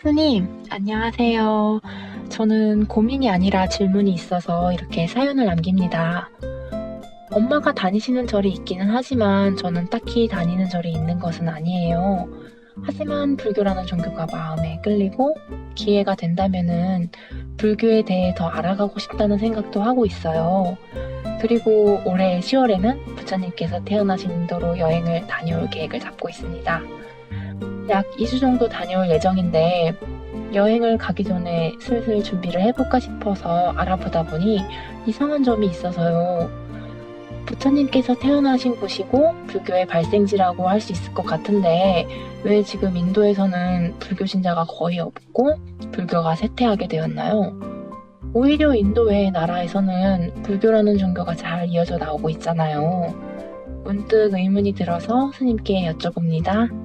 스님, 안녕하세요. 저는 고민이 아니라 질문이 있어서 이렇게 사연을 남깁니다. 엄마가 다니시는 절이 있기는 하지만 저는 딱히 다니는 절이 있는 것은 아니에요. 하지만 불교라는 종교가 마음에 끌리고 기회가 된다면은 불교에 대해 더 알아가고 싶다는 생각도 하고 있어요. 그리고 올해 10월에는 부처님께서 태어나신 인도로 여행을 다녀올 계획을 잡고 있습니다. 약 2주 정도 다녀올 예정인데 여행을 가기 전에 슬슬 준비를 해볼까 싶어서 알아보다 보니 이상한 점이 있어서요. 부처님께서 태어나신 곳이고 불교의 발생지라고 할 수 있을 것 같은데 왜 지금 인도에서는 불교 신자가 거의 없고 불교가 쇠퇴하게 되었나요? 오히려 인도 외의 나라에서는 불교라는 종교가 잘 이어져 나오고 있잖아요. 문득 의문이 들어서 스님께 여쭤봅니다.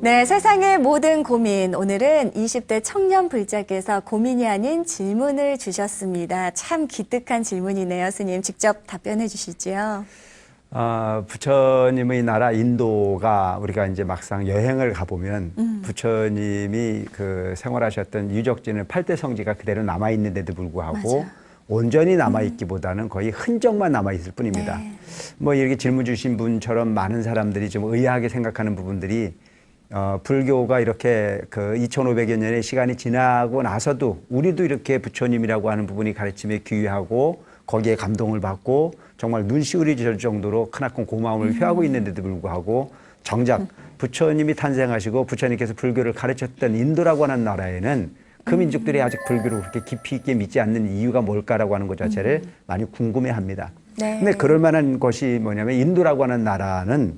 네, 세상의 모든 고민. 오늘은 20대 청년 불자께서 고민이 아닌 질문을 주셨습니다. 참 기특한 질문이네요. 스님 직접 답변해 주시지요. 부처님의 나라 인도가 우리가 이제 막상 여행을 가보면 부처님이 그 생활하셨던 유적지는 8대 성지가 그대로 남아있는데도 불구하고 맞아. 온전히 남아있기보다는 거의 흔적만 남아있을 뿐입니다. 네. 뭐 이렇게 질문 주신 분처럼 많은 사람들이 좀 의아하게 생각하는 부분들이 불교가 이렇게 그 2500여 년의 시간이 지나고 나서도 우리도 이렇게 부처님이라고 하는 부분이 가르침에 귀하고 거기에 감동을 받고 정말 눈시울이 정도로 크나큰 고마움을 표하고 있는데도 불구하고 정작 부처님이 탄생하시고 부처님께서 불교를 가르쳤던 인도라고 하는 나라에는 그 민족들이 아직 불교를 그렇게 깊이 있게 믿지 않는 이유가 뭘까라고 하는 것 자체를 많이 궁금해합니다. 네. 근데 그럴 만한 것이 뭐냐면 인도라고 하는 나라는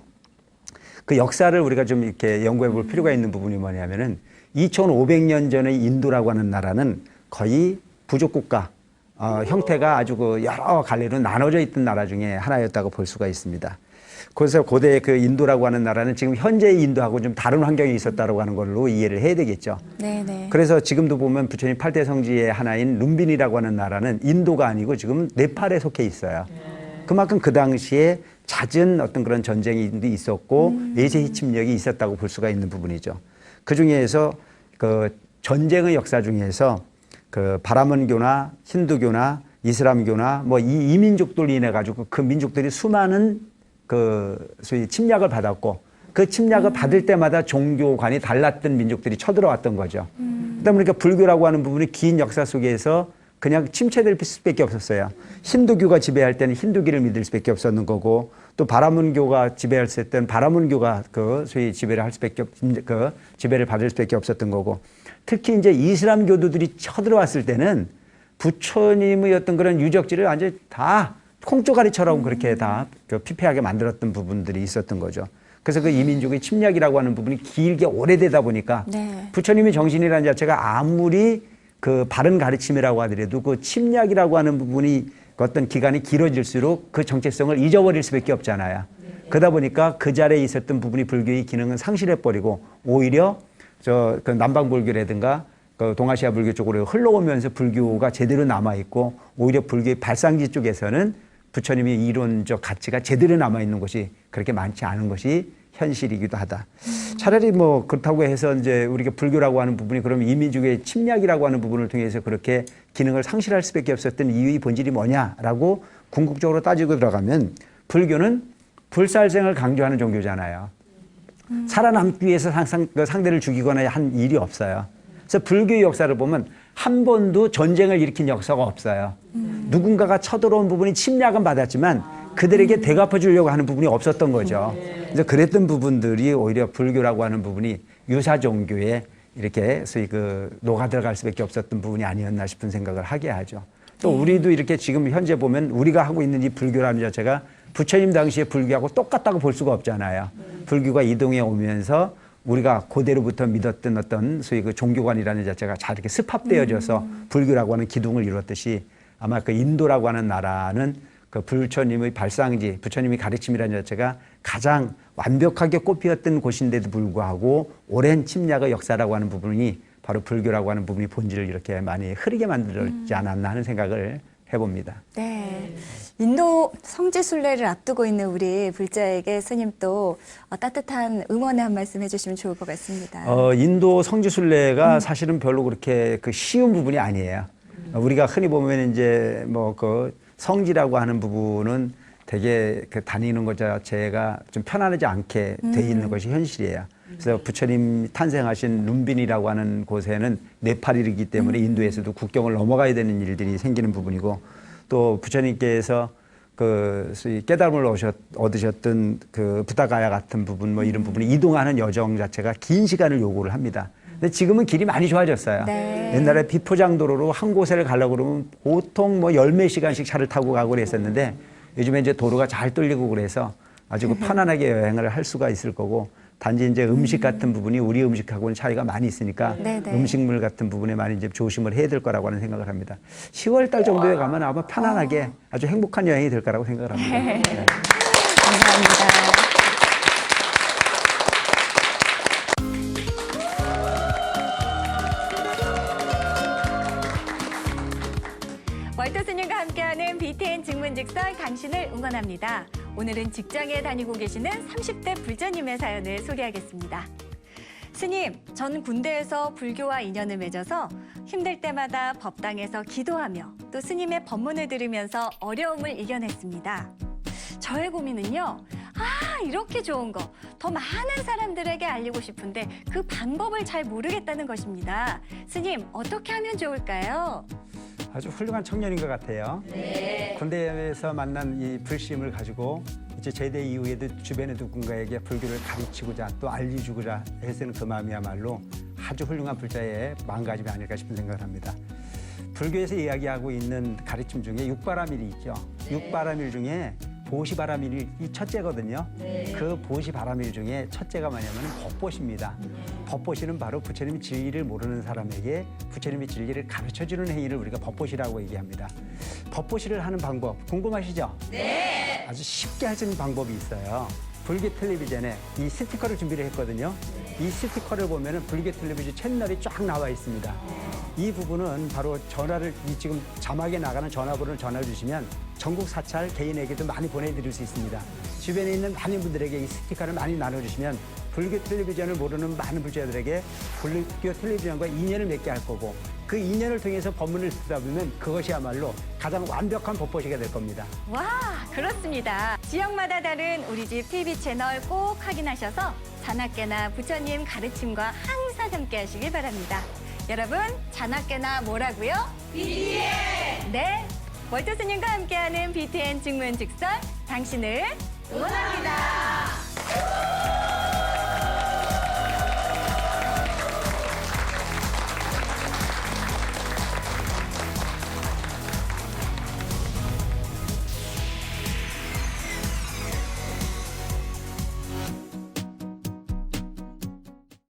그 역사를 우리가 좀 이렇게 연구해 볼 필요가 있는 부분이 뭐냐면은 2500년 전의 인도라고 하는 나라는 거의 부족국가, 형태가 아주 그 여러 갈래로 나눠져 있던 나라 중에 하나였다고 볼 수가 있습니다. 그래서 고대 그 인도라고 하는 나라는 지금 현재의 인도하고 좀 다른 환경이 있었다고 하는 걸로 이해를 해야 되겠죠. 네네. 그래서 지금도 보면 부처님 8대 성지의 하나인 룸빈이라고 하는 나라는 인도가 아니고 지금 네팔에 속해 있어요. 그만큼 그 당시에 잦은 어떤 그런 전쟁이 있었고 외세의 침략이 있었다고 볼 수가 있는 부분이죠. 그 중에서 그 전쟁의 역사 중에서 그 바라문교나 힌두교나 이슬람교나 뭐 이 민족들 인해 가지고 그 민족들이 수많은 그 소위 침략을 받았고 그 침략을 받을 때마다 종교관이 달랐던 민족들이 쳐들어왔던 거죠. 그러다 보니까 불교라고 하는 부분이 긴 역사 속에서 그냥 침체될 수밖에 없었어요. 힌두교가 지배할 때는 힌두교를 믿을 수밖에 없었는 거고 또 바라문교가 지배했을 때는 바라문교가 그 소위 지배를 할 수밖에 그 지배를 받을 수밖에 없었던 거고 특히 이제 이슬람 교도들이 쳐들어왔을 때는 부처님의 어떤 그런 유적지를 완전히 다 콩조가리처럼 그렇게 다 피폐하게 만들었던 부분들이 있었던 거죠. 그래서 그 이민족의 침략이라고 하는 부분이 길게 오래되다 보니까 네. 부처님의 정신이라는 자체가 아무리 그 바른 가르침이라고 하더라도 그 침략이라고 하는 부분이 어떤 기간이 길어질수록 그 정체성을 잊어버릴 수밖에 없잖아요. 그러다 보니까 그 자리에 있었던 부분이 불교의 기능은 상실해버리고 오히려 그 남방불교라든가 그 동아시아 불교 쪽으로 흘러오면서 불교가 제대로 남아있고 오히려 불교의 발상지 쪽에서는 부처님의 이론적 가치가 제대로 남아있는 것이 그렇게 많지 않은 것이 현실이기도 하다. 차라리 뭐 그렇다고 해서 이제 우리가 불교라고 하는 부분이 그럼 이민족의 침략이라고 하는 부분을 통해서 그렇게 기능을 상실할 수밖에 없었던 이유의 본질이 뭐냐라고 궁극적으로 따지고 들어가면 불교는 불살생을 강조하는 종교잖아요. 살아남기 위해서 항상 그 상대를 죽이거나 한 일이 없어요. 그래서 불교의 역사를 보면 한 번도 전쟁을 일으킨 역사가 없어요. 누군가가 쳐들어온 부분이 침략은 받았지만 그들에게 대갚아 주려고 하는 부분이 없었던 거죠. 그래서 그랬던 부분들이 오히려 불교라고 하는 부분이 유사 종교에 이렇게 소위 그 녹아 들어갈 수밖에 없었던 부분이 아니었나 싶은 생각을 하게 하죠. 또 우리도 이렇게 지금 현재 보면 우리가 하고 있는 이 불교라는 자체가 부처님 당시의 불교하고 똑같다고 볼 수가 없잖아요. 불교가 이동해 오면서 우리가 고대로부터 믿었던 어떤 소위 그 종교관이라는 자체가 잘 이렇게 습합되어져서 불교라고 하는 기둥을 이뤘듯이 아마 그 인도라고 하는 나라는 그 부처님의 발상지, 부처님의 가르침이라는 자체가 가장 완벽하게 꼽히었던 곳인데도 불구하고 오랜 침략의 역사라고 하는 부분이 바로 불교라고 하는 부분이 본질을 이렇게 많이 흐리게 만들었지 않았나 하는 생각을 해봅니다. 네. 인도 성지순례를 앞두고 있는 우리 불자에게 스님 또 따뜻한 응원의 한 말씀 해주시면 좋을 것 같습니다. 인도 성지순례가 사실은 별로 그렇게 그 쉬운 부분이 아니에요. 우리가 흔히 보면 이제 뭐 그 성지라고 하는 부분은 되게 그 다니는 것 자체가 좀 편안하지 않게 돼 있는 것이 현실이에요. 그래서 부처님 탄생하신 룸빈이라고 하는 곳에는 네팔이기 때문에 인도에서도 국경을 넘어가야 되는 일들이 생기는 부분이고, 또 부처님께서 그 깨달음을 얻으셨던 그 부다가야 같은 부분 뭐 이런 부분이 이동하는 여정 자체가 긴 시간을 요구를 합니다. 근데 지금은 길이 많이 좋아졌어요. 네. 옛날에 비포장 도로로 한 곳을 가려고 그러면 보통 뭐 열 몇 시간씩 차를 타고 가고 그랬었는데, 요즘에 이제 도로가 잘 뚫리고 그래서 아주 편안하게 여행을 할 수가 있을 거고, 단지 이제 음식 같은 부분이 우리 음식하고는 차이가 많이 있으니까 네네. 음식물 같은 부분에 많이 이제 조심을 해야 될 거라고 하는 생각을 합니다. 10월 달 정도에 가면 아마 편안하게 아주 행복한 여행이 될 거라고 생각을 합니다. 네. 감사합니다. 월터 스님과 함께하는 BTN 증문즉설 당신을 응원합니다. 오늘은 직장에 다니고 계시는 30대 불자님의 사연을 소개하겠습니다. 스님, 전 군대에서 불교와 인연을 맺어서 힘들 때마다 법당에서 기도하며 또 스님의 법문을 들으면서 어려움을 이겨냈습니다. 저의 고민은요, 이렇게 좋은 거 더 많은 사람들에게 알리고 싶은데 그 방법을 잘 모르겠다는 것입니다. 스님, 어떻게 하면 좋을까요? 아주 훌륭한 청년인 것 같아요. 네. 군대에서 만난 이 불심을 가지고 이제 제대 이후에도 주변의 누군가에게 불교를 가르치고자 또 알려주고자 해서는 그 마음이야말로 아주 훌륭한 불자의 마음가짐이 아닐까 싶은 생각을 합니다. 불교에서 이야기하고 있는 가르침 중에 육바라밀이 있죠. 육바라밀 중에 보시바라밀이 첫째거든요. 그 보시바라밀 중에 첫째가 뭐냐면 법보시입니다. 법보시는 바로 부처님의 진리를 모르는 사람에게 부처님의 진리를 가르쳐주는 행위를 우리가 법보시라고 얘기합니다. 법보시를 하는 방법 궁금하시죠? 네. 아주 쉽게 할 수 있는 방법이 있어요. 불교 텔레비전에 이 스티커를 준비를 했거든요. 이 스티커를 보면은 불교 텔레비전 채널이 쫙 나와 있습니다. 이 부분은 바로 전화를 지금 자막에 나가는 전화번호를 전화 주시면 전국 사찰 개인에게도 많이 보내드릴 수 있습니다. 주변에 있는 많은 분들에게 이 스티커를 많이 나눠주시면 불교 텔레비전을 모르는 많은 불자들에게 불교 텔레비전과 인연을 맺게 할 거고, 그 인연을 통해서 법문을 듣다 보면 그것이야말로 가장 완벽한 법보시가 될 겁니다. 와, 그렇습니다. 지역마다 다른 우리 집 TV 채널 꼭 확인하셔서 자나깨나 부처님 가르침과 항상 함께 하시길 바랍니다. 여러분, 자나깨나 뭐라고요? BTN! 네, 월터 스님과 함께하는 BTN 증문즉설 당신을 응원합니다.